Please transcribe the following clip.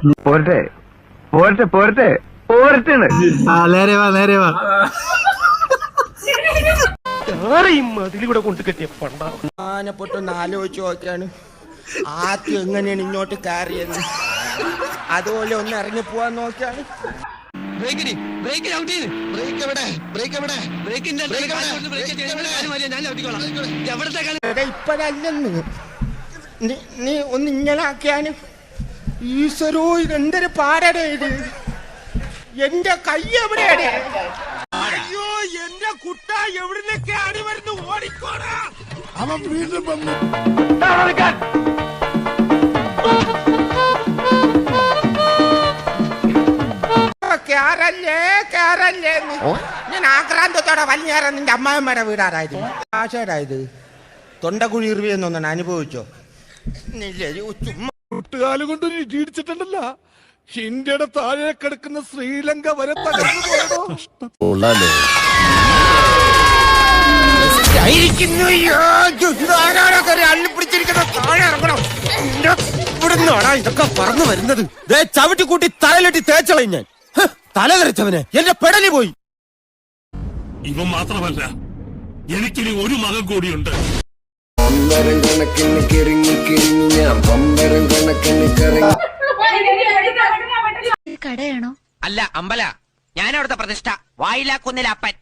പോരട്ടെ പോരട്ടെ പോരട്ടെ പോരട്ടെ നേരെ വാ നേരെ വാ. അതിലൂടെ കൊണ്ട് കെട്ടിയ പണ്ടാ ആനപ്പൊട്ടൊന്ന് ആലോചിച്ച് നോക്കിയാണ് ആദ്യം എങ്ങനെയാണ് ഇങ്ങോട്ട് കയറിയത്. അതുപോലെ ഒന്ന് ഇറങ്ങി പോവാൻ നോക്കിയാണ്. ഇപ്പഴല്ലെന്ന് നീ ഒന്ന് ഇങ്ങനെ ആക്കിയാണ്. ഈശ്വരോ ഇതെന്തൊരു പാടടേ ഇത്. എന്റെ കൈ എവിടെയാണ്? അയ്യോ എന്റെ കുട്ട എവിടുന്നൊക്കെ അടി വരുന്നു. ഓടിക്കോടാ. അവൻ വീണ്ടും വന്നു. കേറല്ലേ ഞാൻ ആക്രാന്തത്തോടെ വലിഞ്ഞേറാൻ നിന്റെ അമ്മായിമ്മയുടെ വീടാരായിരുന്നു. ആശാരായത് തൊണ്ടക്കുഴി ഇറിവിയെന്നൊന്നാണ് അനുഭവിച്ചോ? കൂട്ടുകാല് കൊണ്ട് ഇടിച്ചിട്ടുണ്ടല്ല. ഇന്ത്യയുടെ താഴെ കിടക്കുന്ന ശ്രീലങ്ക വരെ തകർന്നു പോയതോ. ഇതൊക്കെ പറന്നു വരുന്നത് ചവിട്ടി കൂട്ടി തലയിലിട്ടി തേച്ചളയും ഞാൻ. തല തെറിച്ചവന് എന്റെ പെടലി പോയി. ഇവൻ മാത്രമല്ല, എനിക്കിനി ഒരു മകൻ കൂടിയുണ്ട്. പമ്പരം കണക്കിന് കിറങ്ങി കിറങ്ങി ഞാൻ പമ്പരം കണക്കിന് കറങ്ങി. കടയാണോ? അല്ല, അമ്പല. ഞാൻ അവിടുത്തെ പ്രതിഷ്ഠ. വായിലാക്കുന്നില്ല അപ്പൻ.